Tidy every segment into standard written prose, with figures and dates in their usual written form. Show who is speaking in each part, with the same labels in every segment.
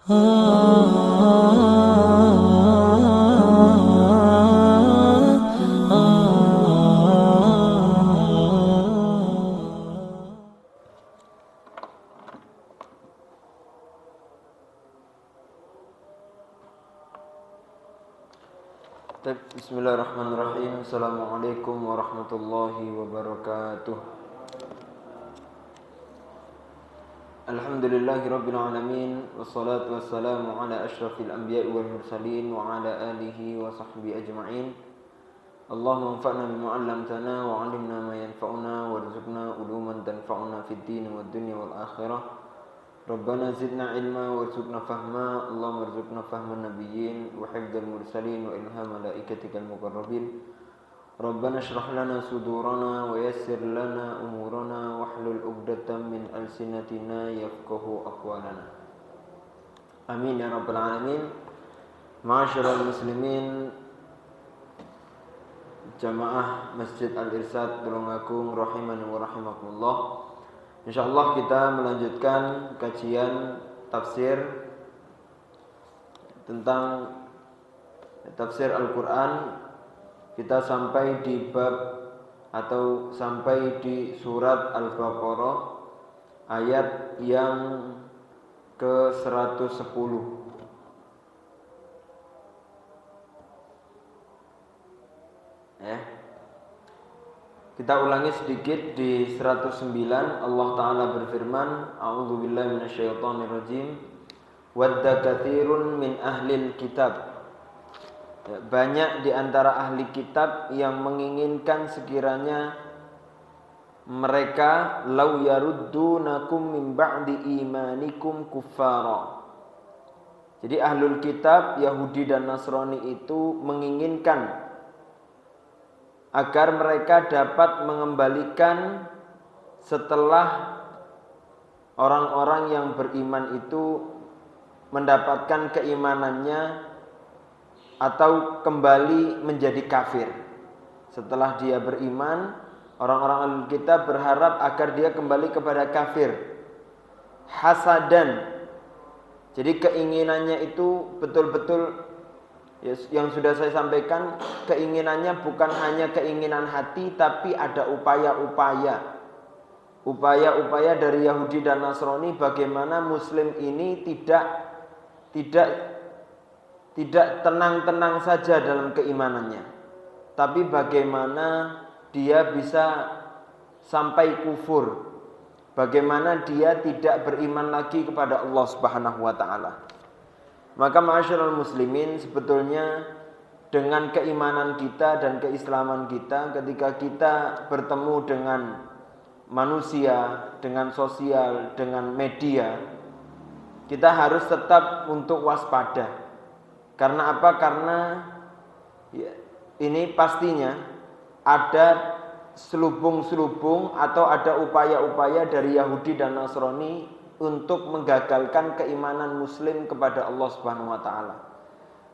Speaker 1: Bismillahirrahmanirrahim. Assalamualaikum warahmatullahi wabarakatuh. Alhamdulillahirabbil alamin wassalatu wassalamu ala asyrafil anbiya'i wal mursalin wa ala alihi wa sahbihi ajma'in. Allahumma anfa'na bima 'allamtana wa 'allimna ma yanfa'una warzuqna uluman tanfa'una fid din wad dunya wal akhirah. Rabbana zidna ilma warzuqna fahma. Allahumma warzuqna fahman nabiyyin wa hifdzal mursalin wa ilham malaikatikal muqarrabin. Rabbana shrah lana sudurana wa yassir lana umurana wahlul 'uqdatam min alsinatina yafqahu aqwalana. Amin ya rabbal alamin. Ma'asyiral muslimin, jamaah Masjid Al-Irsyad Tulungagung rahimani wa rahimakumullah. Insyaallah kita melanjutkan kajian tafsir tentang tafsir Al-Quran. Kita sampai di bab atau sampai di surat Al-Baqarah ayat yang ke-110. Kita ulangi sedikit di 109. Allah Ta'ala berfirman, A'udzubillahi minasyaitonirrajim. Wadda katsirun min ahlil kitab. Banyak di antara ahli kitab yang menginginkan sekiranya mereka law yaruddunakum min ba'di imanikum kuffara. Jadi ahlul kitab Yahudi dan Nasrani itu menginginkan agar mereka dapat mengembalikan setelah orang-orang yang beriman itu mendapatkan keimanannya atau kembali menjadi kafir. Setelah dia beriman, orang-orang ahlul kitab berharap agar dia kembali kepada kafir. Hasadan. Jadi keinginannya itu betul-betul yang sudah saya sampaikan, keinginannya bukan hanya keinginan hati, tapi ada upaya-upaya dari Yahudi dan Nasrani bagaimana Muslim ini tidak tenang-tenang saja dalam keimanannya, tapi bagaimana dia bisa sampai kufur, bagaimana dia tidak beriman lagi kepada Allah Subhanahu wa taala. Maka ma'asyiral muslimin, sebetulnya dengan keimanan kita dan keislaman kita, ketika kita bertemu dengan manusia, dengan sosial, dengan media, kita harus tetap untuk waspada. Karena apa? Karena ini pastinya ada selubung-selubung atau ada upaya-upaya dari Yahudi dan Nasrani untuk menggagalkan keimanan muslim kepada Allah Subhanahu wa taala.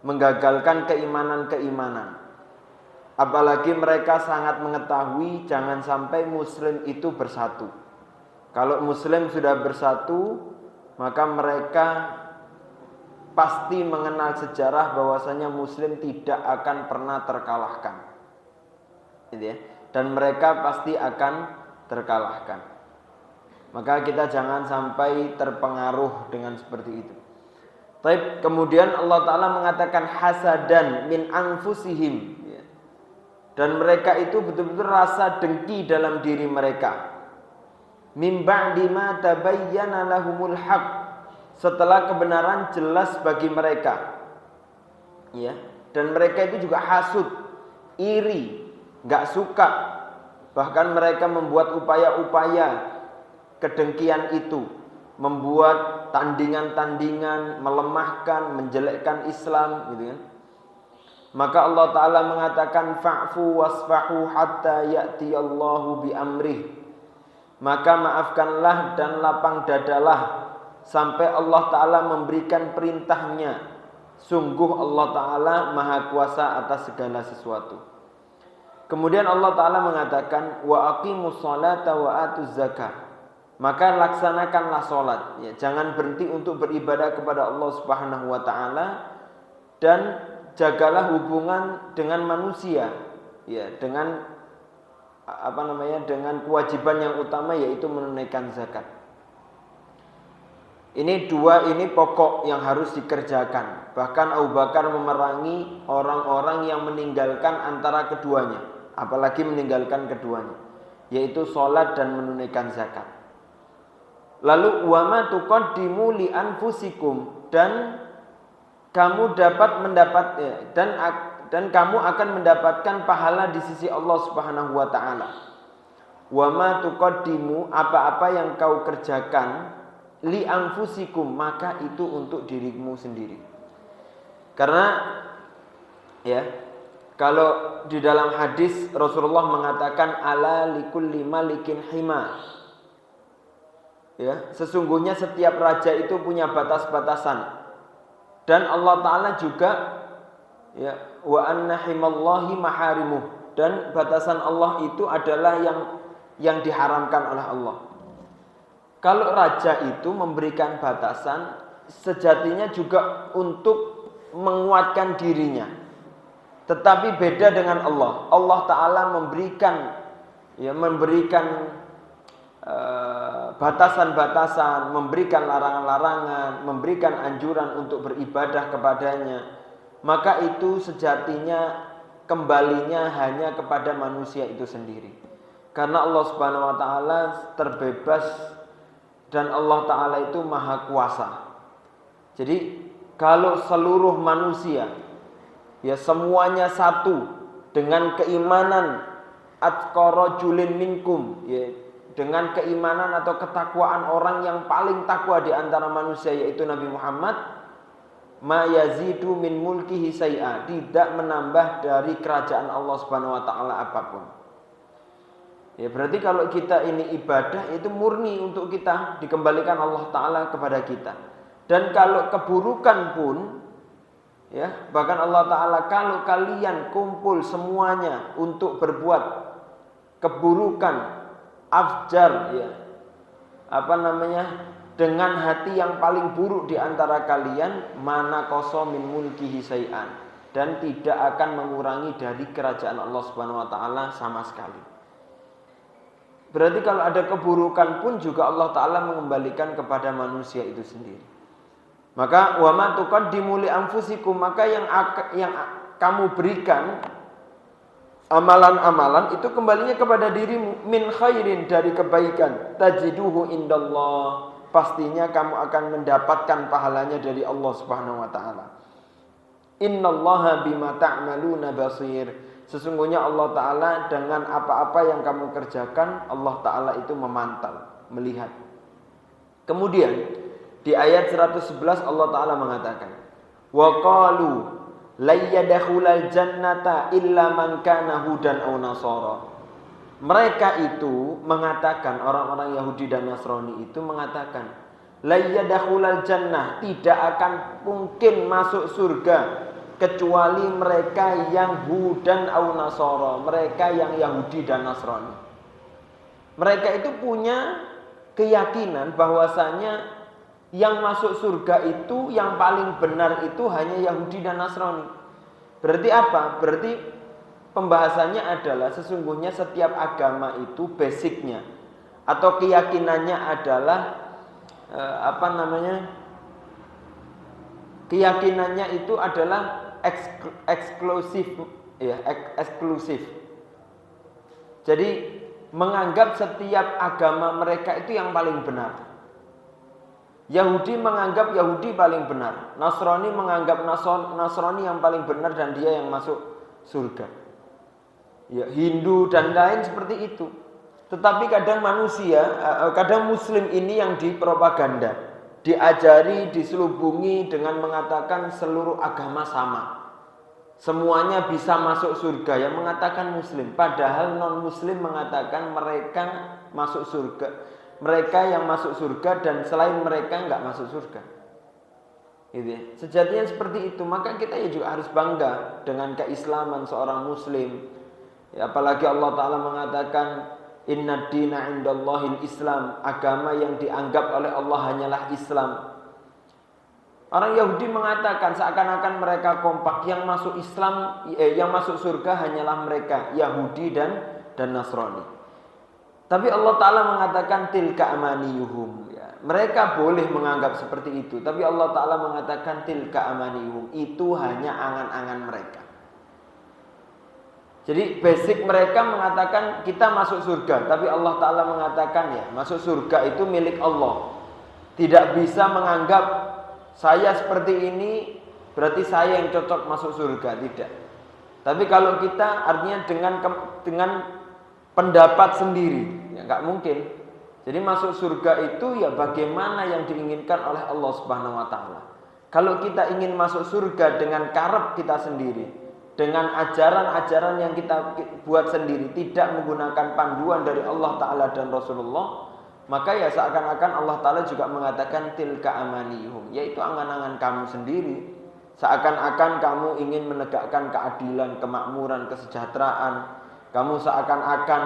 Speaker 1: Menggagalkan keimanan-keimanan. Apalagi mereka sangat mengetahui jangan sampai muslim itu bersatu. Kalau muslim sudah bersatu, maka mereka pasti mengenal sejarah bahwasanya muslim tidak akan pernah terkalahkan. Gitu ya. Dan mereka pasti akan terkalahkan. Maka kita jangan sampai terpengaruh dengan seperti itu. Baik, kemudian Allah Ta'ala mengatakan hasadan min anfusihim. Dan mereka itu betul-betul rasa dengki dalam diri mereka. Min ba'di ma tabayyana lahumul haq. Setelah kebenaran jelas bagi mereka. Ya. Dan mereka itu juga hasud, iri, gak suka. Bahkan mereka membuat upaya-upaya kedengkian itu, membuat tandingan-tandingan, melemahkan, menjelekkan Islam, gitu kan. Maka Allah Ta'ala mengatakan fa'fu wasfahu hatta ya'tiyallahu bi amrih. Maka maafkanlah dan lapang dadalah sampai Allah Ta'ala memberikan perintahnya. Sungguh Allah Ta'ala maha kuasa atas segala sesuatu. Kemudian Allah Ta'ala mengatakan wa aqimus salata wa atuz zakah. maka laksanakanlah sholat. Ya, jangan berhenti untuk beribadah kepada Allah Subhanahu wa taala dan jagalah hubungan dengan manusia. Ya, dengan dengan kewajiban yang utama yaitu menunaikan zakat. Ini pokok yang harus dikerjakan. Bahkan Abu Bakar memerangi orang-orang yang meninggalkan antara keduanya, apalagi meninggalkan keduanya, yaitu sholat dan menunaikan zakat. Lalu wama tuqaddimu li anfusikum, dan kamu kamu akan mendapatkan pahala di sisi Allah Subhanahu wa taala. Wama tuqaddimu, apa-apa yang kau kerjakan, li anfusikum, maka itu untuk dirimu sendiri. Karena ya, kalau di dalam hadis Rasulullah mengatakan ala likulli malikin hima. Ya, sesungguhnya setiap raja itu punya batas-batasan. Dan Allah taala juga ya, wa anna himallahi maharimuh, dan batasan Allah itu adalah yang diharamkan oleh Allah. Kalau raja itu memberikan batasan, sejatinya juga untuk menguatkan dirinya. Tetapi beda dengan Allah. Allah Ta'ala memberikan batasan-batasan, memberikan larangan-larangan, memberikan anjuran untuk beribadah kepadanya. Maka itu sejatinya kembalinya hanya kepada manusia itu sendiri. Karena Allah Subhanahu wa taala terbebas dan Allah Ta'ala itu maha kuasa. Jadi kalau seluruh manusia ya semuanya satu dengan keimanan atqarajulin minkum, ya, dengan keimanan atau ketakwaan orang yang paling takwa di antara manusia yaitu Nabi Muhammad, ma yazidu min mulkihi syai'a, tidak menambah dari kerajaan Allah Subhanahu wa taala apapun. Ya, berarti kalau kita ini ibadah itu murni untuk kita, dikembalikan Allah Ta'ala kepada kita. Dan kalau keburukan pun ya, bahkan Allah Ta'ala, kalau kalian kumpul semuanya untuk berbuat keburukan afjar ya, dengan hati yang paling buruk di antara kalian, mana qaso min mulkihi syai'an, dan tidak akan mengurangi dari kerajaan Allah Subhanahu wa taala sama sekali. Berarti kalau ada keburukan pun juga Allah Ta'ala mengembalikan kepada manusia itu sendiri. Maka wa ma tuqaddimu li anfusikum, maka yang kamu berikan amalan-amalan itu kembalinya kepada dirimu, min khairin, dari kebaikan, tajiduhu indallah, pastinya kamu akan mendapatkan pahalanya dari Allah Subhanahu wa taala. Innallaha bima ta'maluna basir. Sesungguhnya Allah Ta'ala dengan apa-apa yang kamu kerjakan, Allah Ta'ala itu memantau, melihat. Kemudian di ayat 111 Allah Ta'ala mengatakan, wa qalu layyadakhulal jannata illa man kana hudan aw nasara. Mereka itu mengatakan, orang-orang Yahudi dan Nasrani itu mengatakan, layyadakhulal jannah, tidak akan mungkin masuk surga kecuali mereka yang hudan au nasara, mereka yang Yahudi dan Nasrani. Mereka itu punya keyakinan bahwasanya yang masuk surga itu, yang paling benar itu hanya Yahudi dan Nasrani. Berarti apa? Berarti pembahasannya adalah sesungguhnya setiap agama itu basicnya atau keyakinannya adalah keyakinannya itu adalah eksklusif ya, eksklusif. Jadi menganggap setiap agama mereka itu yang paling benar. Yahudi menganggap Yahudi paling benar, Nasrani menganggap Nasrani yang paling benar dan dia yang masuk surga. Ya, Hindu dan lain seperti itu. Tetapi kadang kadang Muslim ini yang dipropaganda, diajari, diselubungi dengan mengatakan seluruh agama sama, semuanya bisa masuk surga, yang mengatakan Muslim. Padahal non-Muslim mengatakan mereka masuk surga, mereka yang masuk surga, dan selain mereka nggak masuk surga. Gitu ya. Sejatinya seperti itu. Maka kita ya juga harus bangga dengan keislaman seorang Muslim. Ya, apalagi Allah Ta'ala mengatakan Inna dina indallahil Islam, agama yang dianggap oleh Allah hanyalah Islam. Orang Yahudi mengatakan seakan-akan mereka kompak, yang masuk Islam, yang masuk surga hanyalah mereka Yahudi dan Nasrani. Tapi Allah Ta'ala mengatakan tilka amaniyuhum, ya. Mereka boleh menganggap seperti itu, tapi Allah Ta'ala mengatakan tilka amaniyuhum, itu hanya angan-angan mereka. Jadi basic mereka mengatakan kita masuk surga, tapi Allah Ta'ala mengatakan ya masuk surga itu milik Allah. Tidak bisa menganggap saya seperti ini berarti saya yang cocok masuk surga, tidak. Tapi kalau kita artinya dengan pendapat sendiri, ya nggak mungkin. Jadi masuk surga itu ya bagaimana yang diinginkan oleh Allah Subhanahu wa taala. Kalau kita ingin masuk surga dengan karep kita sendiri, dengan ajaran-ajaran yang kita buat sendiri, tidak menggunakan panduan dari Allah Ta'ala dan Rasulullah, maka ya seakan-akan Allah Ta'ala juga mengatakan tilka amaniyuhum, yaitu angan-angan kamu sendiri. Seakan-akan kamu ingin menegakkan keadilan, kemakmuran, kesejahteraan. Kamu seakan-akan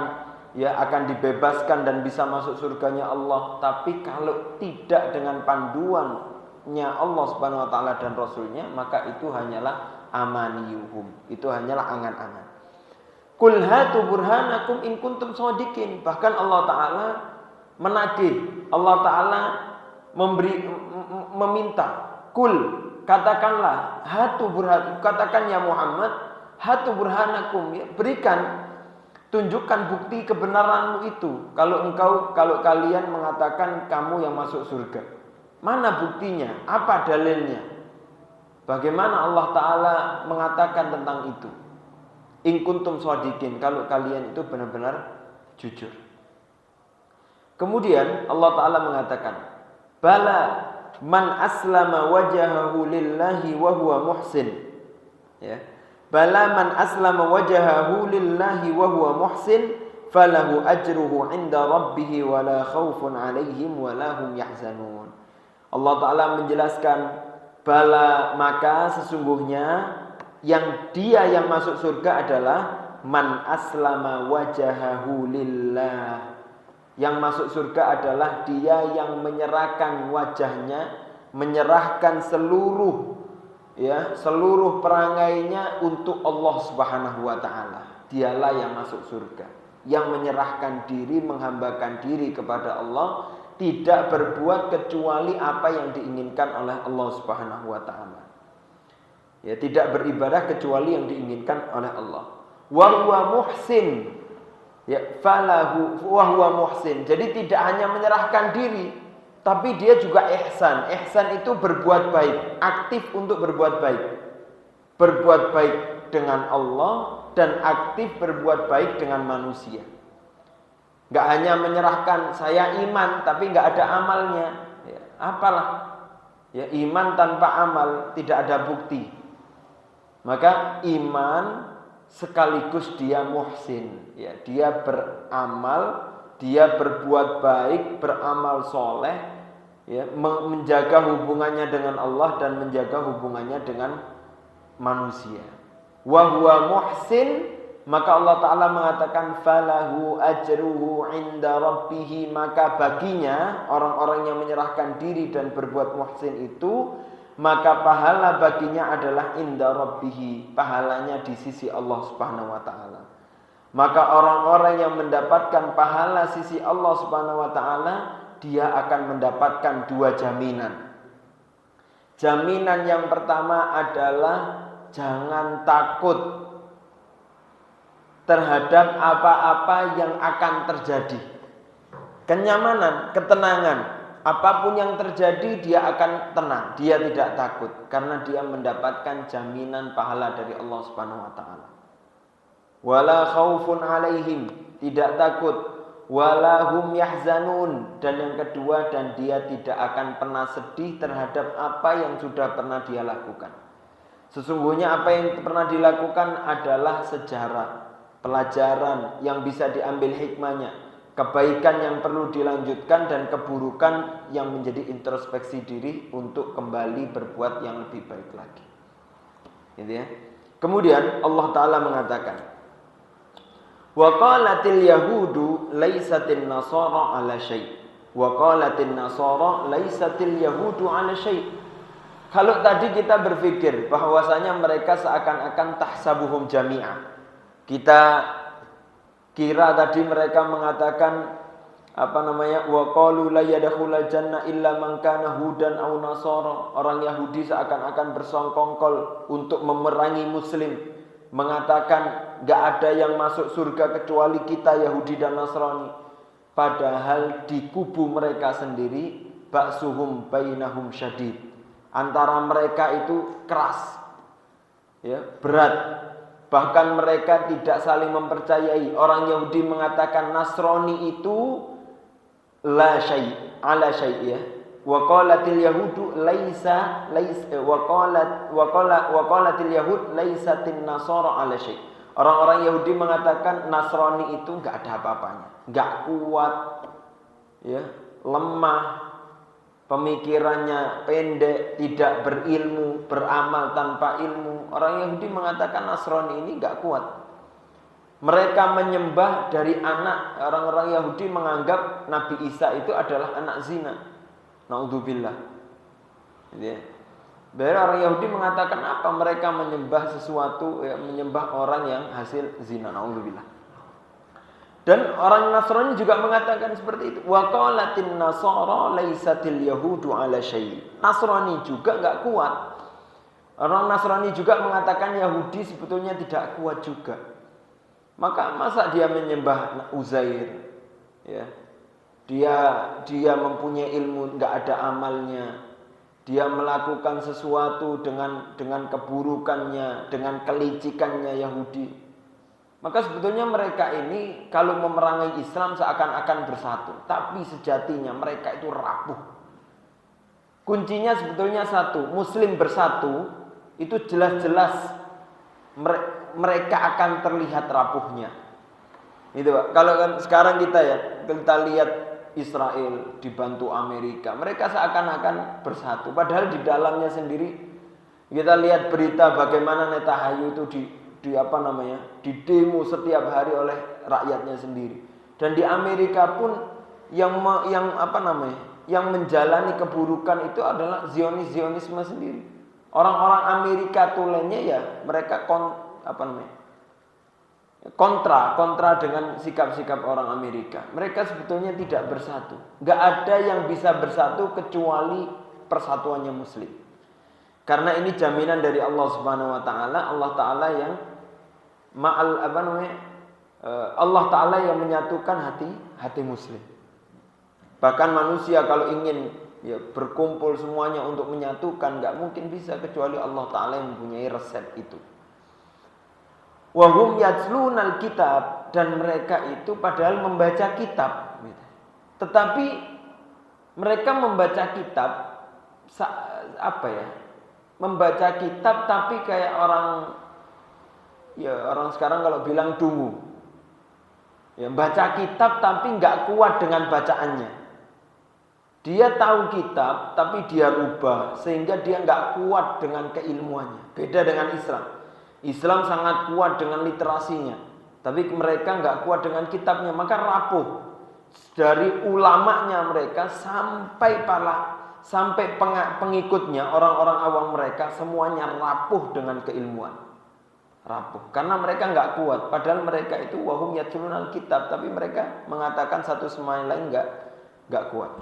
Speaker 1: ya akan dibebaskan dan bisa masuk surganya Allah. Tapi kalau tidak dengan panduannya Allah Subhanahu wa taala dan Rasulnya, maka itu hanyalah amaniyuhum, itu hanyalah angan-angan. Qul hatu burhanakum in kuntum shadiqin. Bahkan Allah Ta'ala menagih, Allah Ta'ala meminta, kul, katakanlah, hatu burhan, katakan ya Muhammad, hatu burhanakum, ya, berikan, tunjukkan bukti kebenaranmu itu. Kalau kalian mengatakan kamu yang masuk surga, mana buktinya? Apa dalilnya? Bagaimana Allah Ta'ala mengatakan tentang itu? In kuntum shadiqin, kalau kalian itu benar-benar jujur. Kemudian Allah Ta'ala mengatakan, bala man aslama wajahahu lillahi wa huwa muhsin. Ya. Bala man aslama wajahahu lillahi wa huwa muhsin falahu ajruhu inda rabbih wa la khaufun alaihim wa la hum yahzanun. Allah Ta'ala menjelaskan, bala maka sesungguhnya yang dia yang masuk surga adalah man aslama wajahahu lillah. Yang masuk surga adalah dia yang menyerahkan wajahnya, menyerahkan seluruh perangainya untuk Allah Subhanahu wa taala. Dialah yang masuk surga, yang menyerahkan diri, menghambakan diri kepada Allah, tidak berbuat kecuali apa yang diinginkan oleh Allah Subhanahu wa taala. Ya, tidak beribadah kecuali yang diinginkan oleh Allah. Wa huwa muhsin. Ya, falahu wa huwa muhsin. Jadi tidak hanya menyerahkan diri, tapi dia juga ihsan. Ihsan itu berbuat baik, aktif untuk berbuat baik. Berbuat baik dengan Allah dan aktif berbuat baik dengan manusia. Enggak hanya menyerahkan saya iman tapi enggak ada amalnya. Ya, apalah? Ya, iman tanpa amal tidak ada bukti. Maka iman sekaligus dia muhsin, ya, dia beramal, dia berbuat baik, beramal soleh, ya, menjaga hubungannya dengan Allah dan menjaga hubungannya dengan manusia. Wa huwa muhsin, maka Allah Ta'ala mengatakan falahu ajruhu inda rabbih, maka baginya orang-orang yang menyerahkan diri dan berbuat muhsin itu, maka pahala baginya adalah inda rabbih, pahalanya di sisi Allah Subhanahu wa taala. Maka orang-orang yang mendapatkan pahala sisi Allah Subhanahu wa taala, dia akan mendapatkan dua jaminan. Jaminan yang pertama adalah jangan takut terhadap apa-apa yang akan terjadi. Kenyamanan, ketenangan. Apapun yang terjadi dia akan tenang, dia tidak takut karena dia mendapatkan jaminan pahala dari Allah Subhanahu wa taala. Wala khaufun alaihim, tidak takut, wala hum yahzanun, dan yang kedua, dan dia tidak akan pernah sedih terhadap apa yang sudah pernah dia lakukan. Sesungguhnya apa yang pernah dilakukan adalah sejarah, pelajaran yang bisa diambil hikmahnya. Kebaikan yang perlu dilanjutkan dan keburukan yang menjadi introspeksi diri untuk kembali berbuat yang lebih baik lagi. Gitu ya. Kemudian Allah Ta'ala mengatakan, Wa qalatil yahudu laisatin nasara ala syai'. Wa qalatin nasara laisatil yahudu ala syai'. Kalau tadi kita berpikir bahwasanya mereka seakan-akan tahsabuhum jami'ah. Kita kira tadi mereka mengatakan wa qalu la yadkhulul jannah illa man kana hudan aw nasara. Orang Yahudi seakan-akan bersongkongkol untuk memerangi muslim, mengatakan enggak ada yang masuk surga kecuali kita Yahudi dan Nasrani. Padahal di kubu mereka sendiri ba'suhum bainahum syadid. Antara mereka itu keras. Ya, berat. Bahkan mereka tidak saling mempercayai. Orang Yahudi mengatakan Nasrani itu la syai' ala syai' ya. Wa qalatil yahudu wa qalatil yahud laisatin nasara ala syai'. Orang-orang Yahudi mengatakan Nasrani itu enggak ada apa-apanya, enggak kuat, ya, lemah, pemikirannya pendek, tidak berilmu, beramal tanpa ilmu. Orang Yahudi mengatakan Nasrani ini enggak kuat. Mereka menyembah dari anak. Orang-orang Yahudi menganggap Nabi Isa itu adalah anak zina. Naudzubillah. Ya. Dari orang Yahudi mengatakan apa? Mereka menyembah sesuatu, ya, menyembah orang yang hasil zina. Naudzubillah. Dan orang Nasrani juga mengatakan seperti itu. Wa qalatin nasara laisatil yahudu ala syai'. Nasrani juga enggak kuat. Orang Nasrani juga mengatakan Yahudi sebetulnya tidak kuat juga. Maka masa dia menyembah Uzair? Ya. Dia mempunyai ilmu, enggak ada amalnya. Dia melakukan sesuatu dengan keburukannya, dengan kelicikannya Yahudi. Maka sebetulnya mereka ini kalau memerangi Islam seakan-akan bersatu, tapi sejatinya mereka itu rapuh. Kuncinya sebetulnya satu, Muslim bersatu itu jelas-jelas mereka akan terlihat rapuhnya. Itu Pak. Kalau kan sekarang kita lihat Israel dibantu Amerika, mereka seakan-akan bersatu. Padahal di dalamnya sendiri kita lihat berita bagaimana Netanyahu itu di demo setiap hari oleh rakyatnya sendiri. Dan di Amerika pun yang menjalani keburukan itu adalah Zionisme sendiri. Orang-orang Amerika tulennya ya mereka kontra dengan sikap-sikap orang Amerika. Mereka sebetulnya tidak bersatu. Enggak ada yang bisa bersatu kecuali persatuannya Muslim. Karena ini jaminan dari Allah Subhanahu wa taala, Allah taala yang Allah taala yang menyatukan hati Muslim. Bahkan manusia kalau ingin berkumpul semuanya untuk menyatukan enggak mungkin bisa kecuali Allah taala yang mempunyai resep itu. Wahum yatlunal kitab, dan mereka itu padahal membaca kitab, tetapi mereka membaca kitab membaca kitab tapi kayak orang sekarang kalau bilang dungu, baca kitab tapi nggak kuat dengan bacaannya. Dia tahu kitab tapi dia rubah sehingga dia nggak kuat dengan keilmuannya. Beda dengan Islam. Islam sangat kuat dengan literasinya, tapi mereka nggak kuat dengan kitabnya, maka rapuh. Dari ulamanya mereka sampai pengikutnya, orang-orang awam mereka semuanya rapuh dengan keilmuan. Rapuh, karena mereka nggak kuat. Padahal mereka itu wahum yatlunal kitab, tapi mereka mengatakan satu sama lain nggak kuat.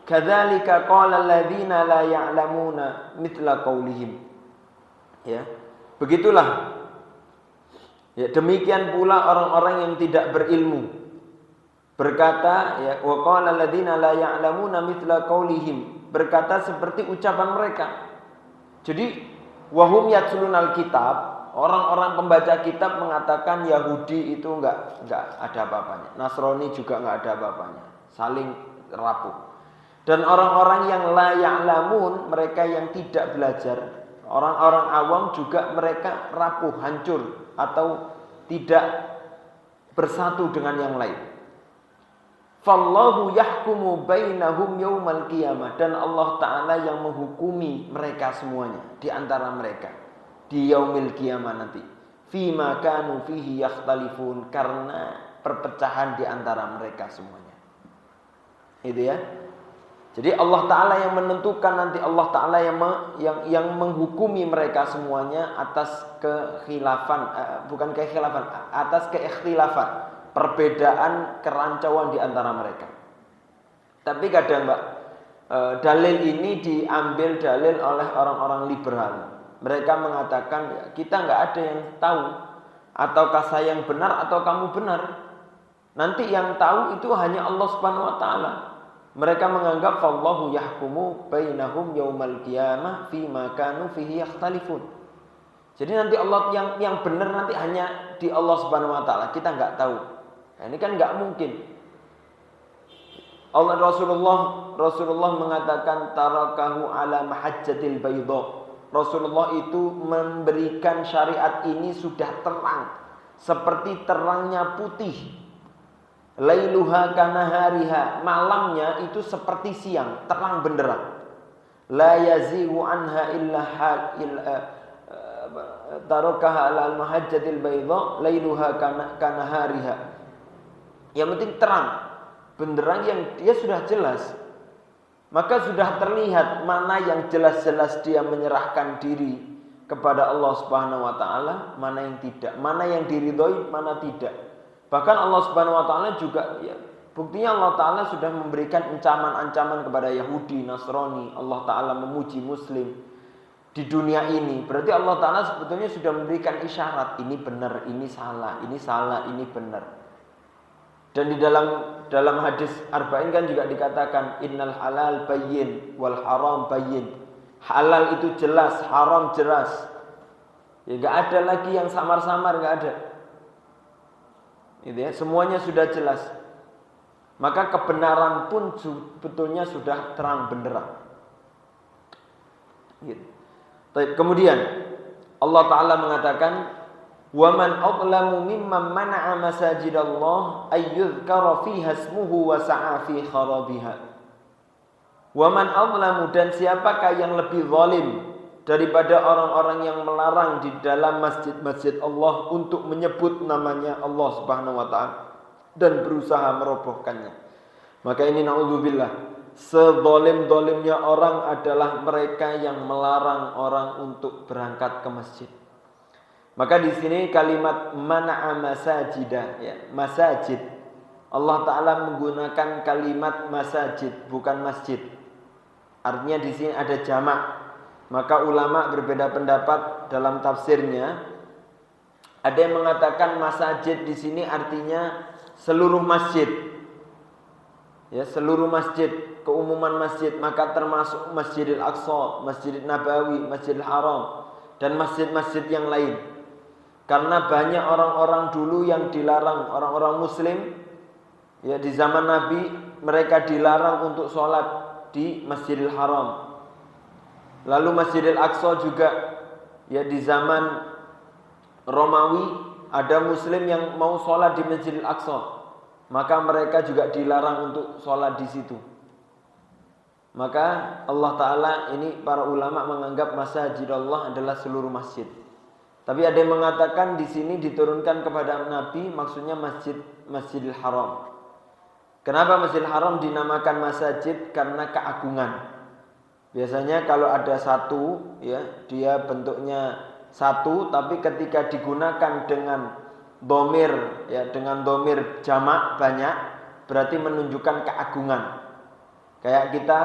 Speaker 1: Kadzalika qala alladziina la ya'lamuna mithla qaulihim. Ya. Begitulah. Ya, demikian pula orang-orang yang tidak berilmu berkata, wa qala alladziina la ya'lamuna mithla qaulihim, berkata seperti ucapan mereka. Jadi wahum yatlunal kitab, orang-orang pembaca kitab mengatakan Yahudi itu enggak ada apa-apanya. Nasrani juga enggak ada apa-apanya. Saling rapuh. Dan orang-orang yang la ya'lamun, mereka yang tidak belajar, orang-orang awam juga mereka rapuh, hancur atau tidak bersatu dengan yang lain. Fallahu yahkumu bainahum yaumal qiyamah, dan Allah taala yang menghukumi mereka semuanya di antara mereka di yaumil qiyamah nanti. fima kanu fihi yakhtalifun, karena perpecahan di antara mereka semuanya. Itu ya. Jadi Allah Ta'ala yang menentukan, nanti Allah Ta'ala yang menghukumi mereka semuanya atas kekhilafan, bukan kekhilafan, atas keikhtilafan, perbedaan kerancauan di antara mereka. Tapi kadang Mbak, dalil ini diambil dalil oleh orang-orang liberal. Mereka mengatakan kita nggak ada yang tahu, ataukah saya yang benar atau kamu benar. Nanti yang tahu itu hanya Allah Subhanahu wa Ta'ala. Mereka menganggap Allahu yahkumu bainahum yaumal qiyamah fima kanu fihi yakhtalifun. Jadi nanti Allah yang benar nanti hanya di Allah Subhanahu wa Ta'ala. Kita nggak tahu. Nah, ini kan nggak mungkin. Rasulullah mengatakan tarakahu ala mahajjatil baydha. Rasulullah itu memberikan syariat ini sudah terang, seperti terangnya putih. Lailuha kanahariha, malamnya itu seperti siang, terang benderang. La yazighu anha illa tarakaha ala mahajjatil baydha lailuha kanahariha. Yang penting terang benderang, yang dia sudah jelas. Maka sudah terlihat mana yang jelas-jelas dia menyerahkan diri kepada Allah Subhanahu wa Ta'ala, mana yang tidak, mana yang diridhoi, mana tidak. Bahkan Allah Subhanahu wa Ta'ala juga, ya, buktinya Allah Ta'ala sudah memberikan ancaman-ancaman kepada Yahudi, Nasrani. Allah Ta'ala memuji Muslim di dunia ini. Berarti Allah Ta'ala sebetulnya sudah memberikan isyarat, ini benar, ini salah, ini benar. Dan di dalam hadis Arba'in kan juga dikatakan innal halal bayyin wal haram bayyin. Halal itu jelas, haram jelas. Ya enggak ada lagi yang samar-samar, enggak ada. Gitu ya, semuanya sudah jelas. Maka kebenaran pun sebetulnya sudah terang benderang. Gitu. Kemudian Allah Ta'ala mengatakan وَمَنْ أَظْلَمُ مِمَّنْ مَنَعَ مَسَاجِدَ اللَّهِ أَيُّذْكَرَ فِيهَا اسْمُهُ وَسَعَى فِي خَرَابِهَا. وَمَنْ أَظْلَمُ, dan siapakah yang lebih zalim daripada orang-orang yang melarang di dalam masjid-masjid Allah untuk menyebut namanya Allah Subhanahu wa Ta'ala dan berusaha merobohkannya. Maka ini na'udzubillah, sezalim-zalimnya orang adalah mereka yang melarang orang untuk berangkat ke masjid. Maka di sini kalimat mana'a masajida, ya, masajid. Allah Ta'ala menggunakan kalimat masajid, bukan masjid. Artinya di sini ada jamak. Maka ulama berbeda pendapat dalam tafsirnya. Ada yang mengatakan masajid di sini artinya seluruh masjid. Ya, seluruh masjid, keumuman masjid, maka termasuk Masjidil Aqsa, Masjidil Nabawi, Masjidil Haram, dan masjid-masjid yang lain. Karena banyak orang-orang dulu yang dilarang, orang-orang muslim ya di zaman Nabi, mereka dilarang untuk sholat di Masjidil Haram. Lalu Masjidil Aqsa juga ya di zaman Romawi ada muslim yang mau sholat di Masjidil Aqsa, maka mereka juga dilarang untuk sholat di situ. Maka Allah Ta'ala ini, para ulama menganggap masjid Allah adalah seluruh masjid. Tapi ada yang mengatakan di sini diturunkan kepada Nabi, maksudnya Masjidil Haram. Kenapa Masjidil Haram dinamakan masjid? Karena keagungan. Biasanya kalau ada satu, ya, dia bentuknya satu, tapi ketika digunakan dengan domir, ya, dengan domir jamak banyak, berarti menunjukkan keagungan. Kayak kita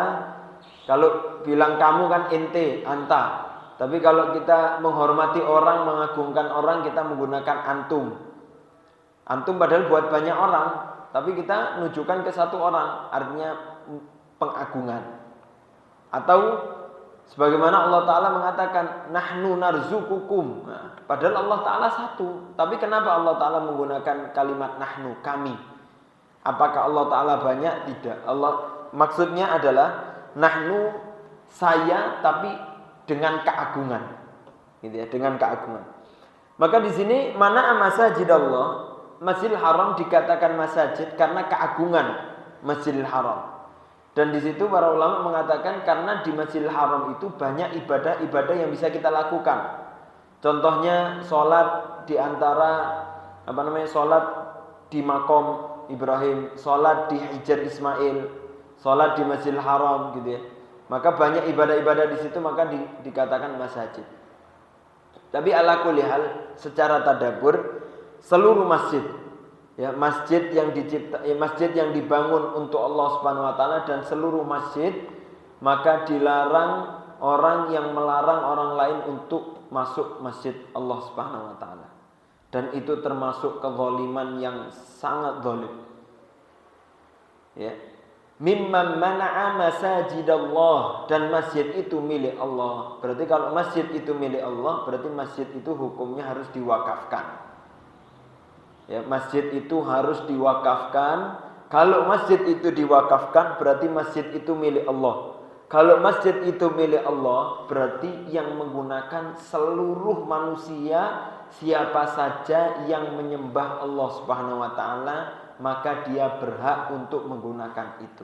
Speaker 1: kalau bilang kamu kan ente, anta. Tapi kalau kita menghormati orang, mengagungkan orang, kita menggunakan antum. Antum padahal buat banyak orang, tapi kita menunjukkan ke satu orang, artinya pengagungan. Atau sebagaimana Allah Ta'ala mengatakan nahnu narzukukum. Nah, padahal Allah Ta'ala satu, tapi kenapa Allah Ta'ala menggunakan kalimat nahnu, kami? Apakah Allah Ta'ala banyak? Tidak. Maksudnya adalah nahnu, saya, tapi dengan keagungan, gitu ya, dengan keagungan. Maka di sini mana masjid Allah, Masjidil Haram dikatakan masjid karena keagungan Masjidil Haram. Dan di situ para ulama mengatakan karena di Masjidil Haram itu banyak ibadah-ibadah yang bisa kita lakukan. Contohnya sholat di antara sholat di makom Ibrahim, sholat di Hijr Ismail, sholat di Masjidil Haram gitu ya. Maka banyak ibadah-ibadah di situ, maka dikatakan masajid. Tapi ala kulli hal, secara tadabbur, seluruh masjid, ya, masjid yang dibangun untuk Allah Subhanahu wa taala dan seluruh masjid, maka dilarang orang yang melarang orang lain untuk masuk masjid Allah Subhanahu wa taala. Dan itu termasuk kezaliman yang sangat zalim. Ya. Mimman mana'a masajidallah, dan masjid itu milik Allah. Berarti kalau masjid itu milik Allah, berarti masjid itu hukumnya harus diwakafkan. Ya, masjid itu harus diwakafkan. Kalau masjid itu diwakafkan, berarti masjid itu milik Allah. Kalau masjid itu milik Allah, berarti yang menggunakan seluruh manusia, siapa saja yang menyembah Allah Subhanahu wa taala, maka dia berhak untuk menggunakan itu.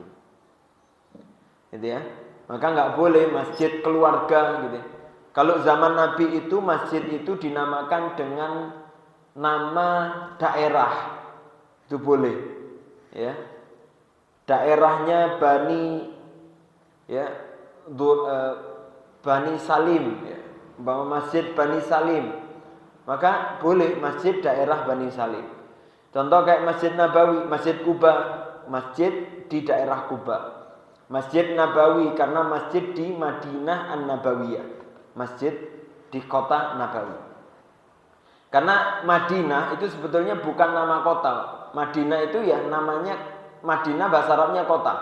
Speaker 1: Gitu ya. Maka nggak boleh masjid keluarga gitu. Kalau zaman Nabi itu masjid itu dinamakan dengan nama daerah. Itu boleh. Ya. Daerahnya Bani Salim, ya. Masjid Bani Salim. Maka boleh masjid daerah Bani Salim. Contoh kayak Masjid Nabawi, Masjid Kuba, masjid di daerah Kuba. Masjid Nabawi karena masjid di Madinah An-Nabawiyah, masjid di kota Nabawi. Karena Madinah itu sebetulnya bukan nama kota. Madinah itu ya namanya, Madinah bahasa Arabnya kota,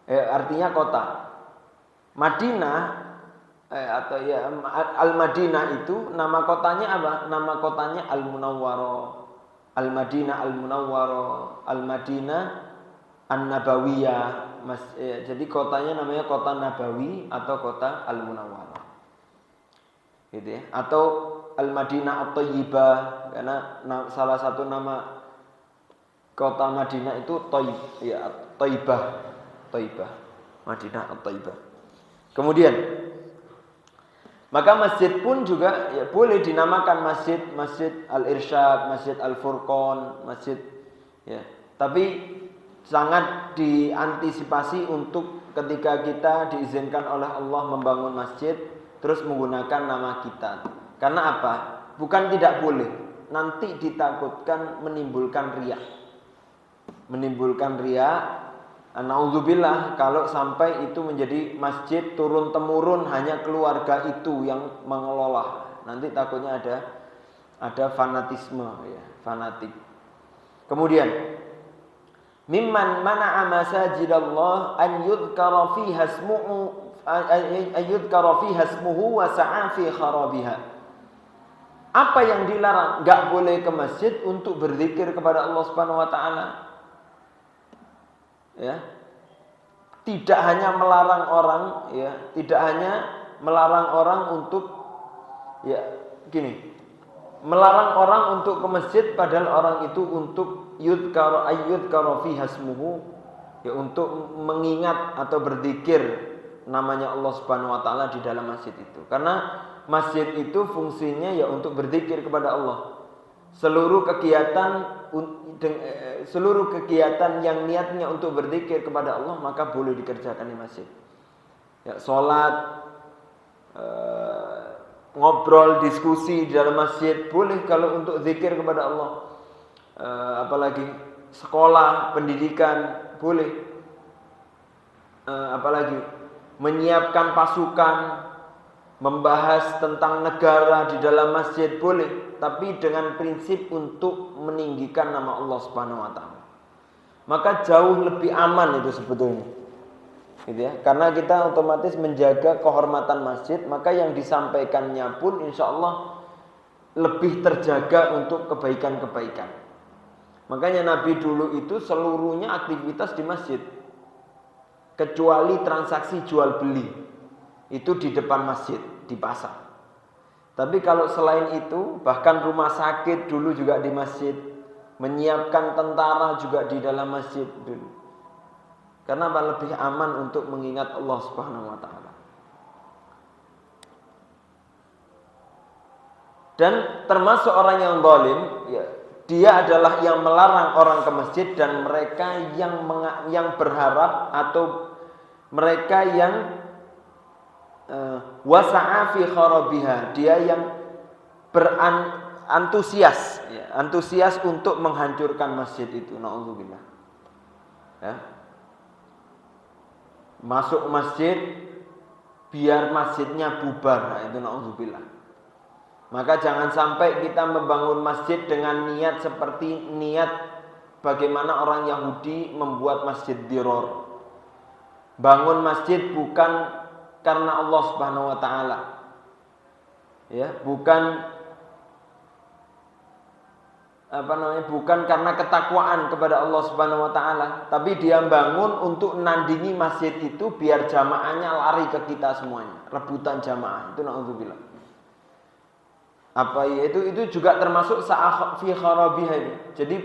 Speaker 1: artinya kota. Madinah atau ya Al-Madinah itu nama kotanya apa? Nama kotanya Al-Munawwarah. Al-Madinah Al-Munawwarah, Al-Madinah An-Nabawiyah. Jadi kotanya namanya kota Nabawi atau kota Al-Munawwarah. Gitu ya. Atau Al-Madinah At-Thayyibah, karena salah satu nama kota Madinah itu Thayyibah. Madinah At-Thayyibah. Kemudian maka masjid pun juga ya boleh dinamakan masjid Al-Irsyad, Masjid Al-Furqan, masjid ya. Tapi sangat diantisipasi untuk ketika kita diizinkan oleh Allah membangun masjid terus menggunakan nama kita. Karena apa? Bukan tidak boleh, nanti ditakutkan menimbulkan riya. Menimbulkan riya. Nauzubillah kalau sampai itu menjadi masjid turun temurun hanya keluarga itu yang mengelola. Nanti takutnya ada fanatisme ya, fanatik. Kemudian mimman mana'a masajidallah an yudhkara fiha ismuhu wa sa'a fi kharabiha. Apa yang dilarang? Enggak boleh ke masjid untuk berzikir kepada Allah Subhanahu wa taala. Ya. Tidak hanya melarang orang, ya, tidak hanya melarang orang untuk ya gini. Melarang orang untuk ke masjid padahal orang itu untuk yudhkara fiha ismuhu, ya, untuk mengingat atau berzikir namanya Allah Subhanahu wa taala di dalam masjid itu. Karena masjid itu fungsinya ya untuk berzikir kepada Allah. Seluruh kegiatan yang niatnya untuk berzikir kepada Allah maka boleh dikerjakan di masjid. Ya, sholat, ngobrol, diskusi di dalam masjid boleh kalau untuk zikir kepada Allah. Apalagi sekolah, pendidikan boleh. Apalagi menyiapkan pasukan, membahas tentang negara di dalam masjid boleh, tapi dengan prinsip untuk meninggikan nama Allah Subhanahu wa taala. Maka jauh lebih aman itu sebetulnya. Gitu ya. Karena kita otomatis menjaga kehormatan masjid, maka yang disampaikannya pun insya Allah lebih terjaga untuk kebaikan-kebaikan. Makanya Nabi dulu itu seluruhnya aktivitas di masjid. Kecuali transaksi jual beli. Itu di depan masjid, di pasar. Tapi kalau selain itu, bahkan rumah sakit dulu juga di masjid, menyiapkan tentara juga di dalam masjid dulu. Karena lebih aman untuk mengingat Allah Subhanahu wa taala. Dan termasuk orang yang zalim, ya, dia adalah yang melarang orang ke masjid dan mereka yang berharap atau mereka yang wasa'a fi kharabiha, dia yang berantusias, ya, antusias untuk menghancurkan masjid itu. Nauzubillah. Ya. Masuk masjid biar masjidnya bubar, nah, itu nauzubillah. Maka jangan sampai kita membangun masjid dengan niat seperti niat bagaimana orang Yahudi membuat masjid diror. Bangun masjid bukan karena Allah Subhanahu wa taala. Ya, bukan bukan karena ketakwaan kepada Allah Subhanahu wa taala, tapi dia bangun untuk nandingi masjid itu biar jamaahnya lari ke kita semuanya, rebutan jamaah. Itu naudzubillah. Apa ya, itu juga termasuk sa'a fi kharabiha ini. Jadi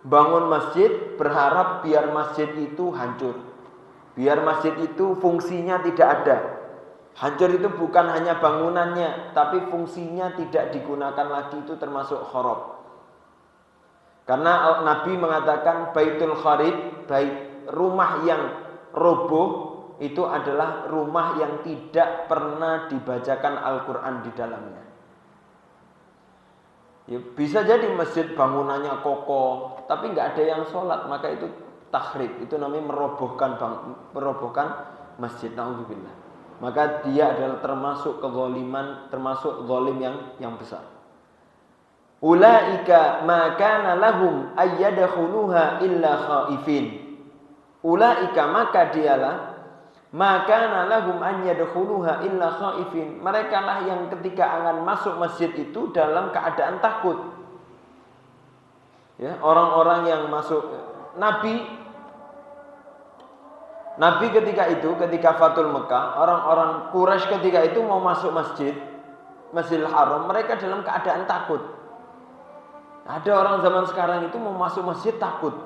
Speaker 1: bangun masjid berharap biar masjid itu hancur. Biar masjid itu fungsinya tidak ada. Hancur itu bukan hanya bangunannya, tapi fungsinya tidak digunakan lagi, itu termasuk kharab. Karena Nabi mengatakan baitul kharib, bait rumah yang roboh itu adalah rumah yang tidak pernah dibacakan Al-Qur'an di dalamnya. Ya, bisa jadi masjid bangunannya kokoh, tapi nggak ada yang sholat, maka itu takhrib, itu namanya merobohkan masjid. Nauzubillah. Maka dia adalah termasuk kezaliman, termasuk zalim yang besar. Ulaika ma kana lahum ayyadkhuluha illa khaifin. Ulaika maka dialah maka lahum an yadkhuluha illa khaifin. Mereka lah yang ketika akan masuk masjid itu dalam keadaan takut. Ya, orang-orang yang masuk Nabi ketika Fathul Mekah, orang-orang Quraisy ketika itu mau masuk Masjidil Haram, mereka dalam keadaan takut. Ada orang zaman sekarang itu mau masuk masjid takut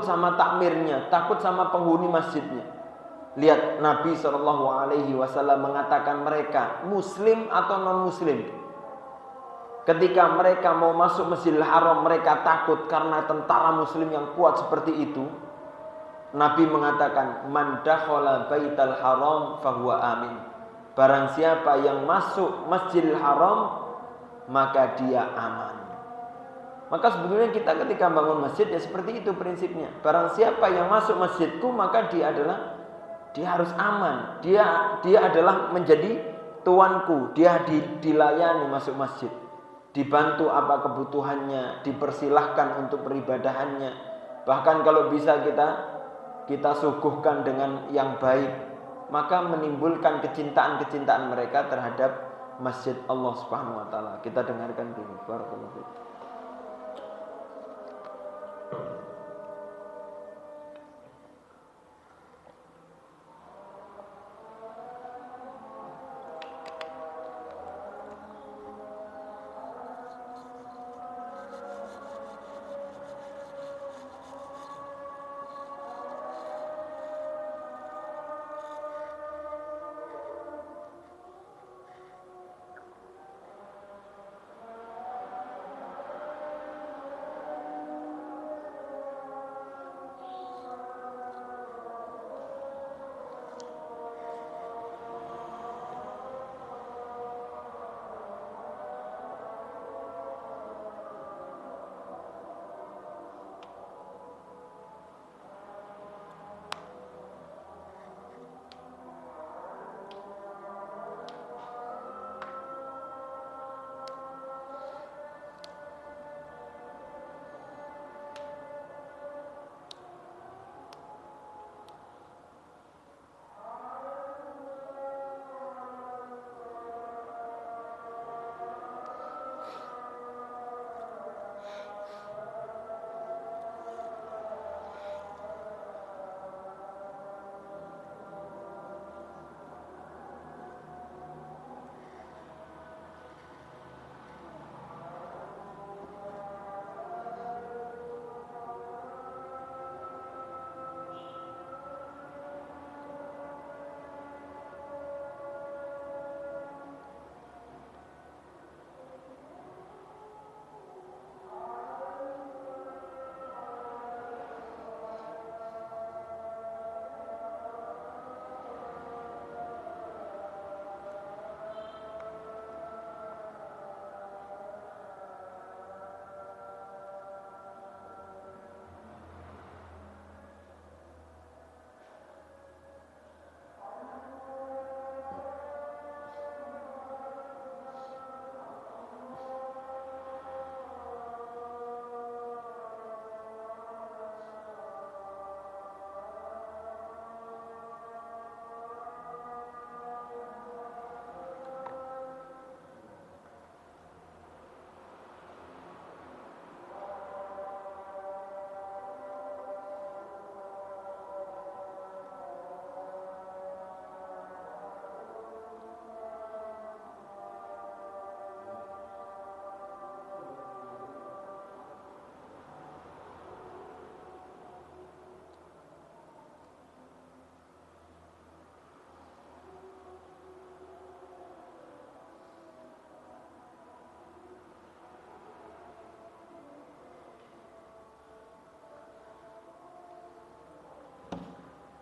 Speaker 1: sama takmirnya, takut sama penghuni masjidnya. Lihat Nabi SAW mengatakan mereka muslim atau non muslim. Ketika mereka mau masuk Masjidil Haram mereka takut karena tentara muslim yang kuat seperti itu. Nabi mengatakan man dakhala baital haram fahuwa amin. Barang siapa yang masuk Masjidil Haram maka dia aman. Maka sebetulnya kita ketika bangun masjid ya seperti itu prinsipnya. Barang siapa yang masuk masjidku maka dia harus aman. Dia adalah menjadi tuanku. Dia dilayani masuk masjid. Dibantu apa kebutuhannya, dipersilahkan untuk peribadahannya. Bahkan kalau bisa kita suguhkan dengan yang baik, maka menimbulkan kecintaan mereka terhadap masjid Allah Subhanahu wa taala. Kita dengarkan dulu. Barakallahu fiik.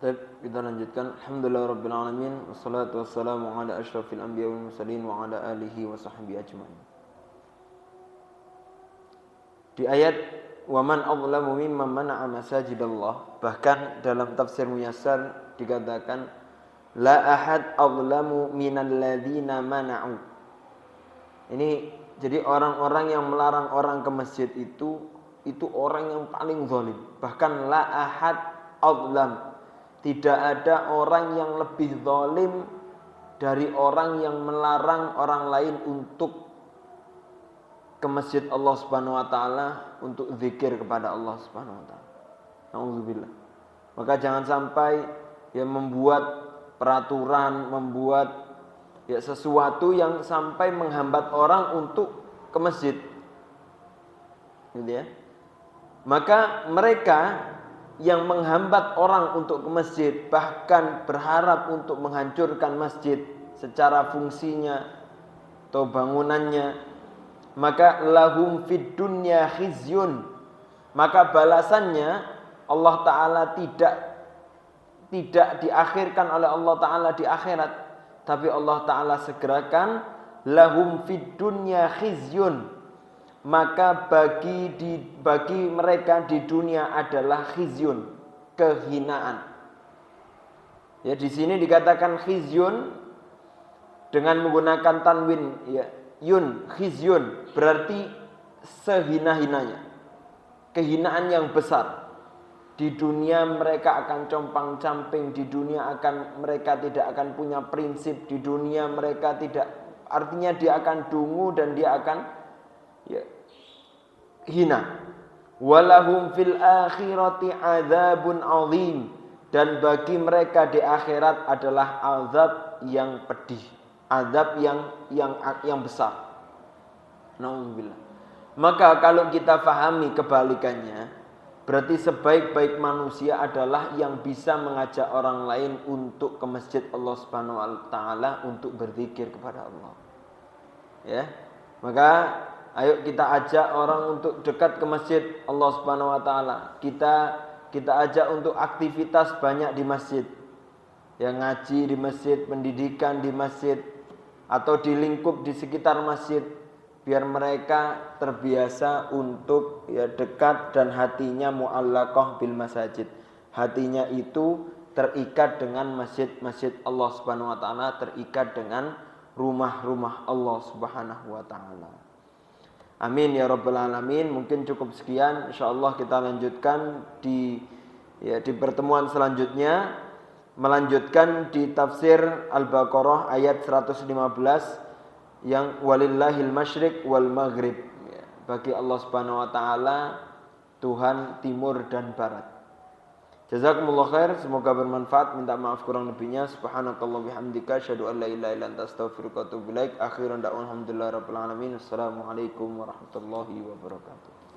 Speaker 1: Baik, kita lanjutkan. Alhamdulillahirabbil alamin wassalatu wassalamu ala asyrafil anbiya'i wal mursalin wa ala alihi wa sahbihi ajmain. Di ayat wa man adlamu mimman mana'a masajidallah, bahkan dalam tafsir Muyassar dikatakan la ahad adlamu minal ladzina mana'u. Ini jadi orang-orang yang melarang orang ke masjid itu orang yang paling zalim. Bahkan la ahad adlam, tidak ada orang yang lebih zalim dari orang yang melarang orang lain untuk ke masjid Allah Subhanahu wa taala, untuk zikir kepada Allah Subhanahu wa taala. Nauzubillah. Maka jangan sampai membuat peraturan, membuat sesuatu yang sampai menghambat orang untuk ke masjid. Gitu ya. Maka mereka yang menghambat orang untuk ke masjid, bahkan berharap untuk menghancurkan masjid secara fungsinya atau bangunannya, maka lahum fid dunya khizyun, maka balasannya Allah Ta'ala tidak diakhirkan oleh Allah Ta'ala di akhirat, tapi Allah Ta'ala segerakan lahum fid dunya khizyun, maka bagi mereka di dunia adalah khizyun, kehinaan. Ya, di sini dikatakan khizyun dengan menggunakan tanwin, ya, yun, khizyun, berarti sehina-hinanya, kehinaan yang besar. Di dunia mereka akan compang-camping, di dunia mereka tidak akan punya prinsip, di dunia mereka tidak, artinya dia akan dungu dan dia akan hina. Walahum fil akhirati adzabun azim, dan bagi mereka di akhirat adalah azab yang pedih, azab yang besar. Nauzubillah. Maka kalau kita fahami kebalikannya, berarti sebaik-baik manusia adalah yang bisa mengajak orang lain untuk ke masjid Allah Subhanahu wa taala untuk berzikir kepada Allah. Ya. Maka ayo kita ajak orang untuk dekat ke masjid Allah Subhanahu wa taala. Kita ajak untuk aktivitas banyak di masjid. Yang ngaji di masjid, pendidikan di masjid, atau di lingkup di sekitar masjid, biar mereka terbiasa untuk dekat dan hatinya mu'allaqah bil masajid. Hatinya itu terikat dengan masjid-masjid Allah Subhanahu wa taala, terikat dengan rumah-rumah Allah Subhanahu wa taala. Amin ya rabbal alamin. Mungkin cukup sekian, insyaallah kita lanjutkan di pertemuan selanjutnya, melanjutkan di tafsir Al-Baqarah ayat 115 yang walillahil masyriq wal maghrib, bagi Allah Subhanahu wa taala Tuhan timur dan barat. Jazakumullah khair, semoga bermanfaat. Minta maaf kurang lebihnya. Subhanakallah bihamdika asyhadu an la ilaha illa anta astaghfiruka wa atubu ilaik. Akhiran da'wan alhamdulillahirabbil alamin. Assalamualaikum warahmatullahi wabarakatuh.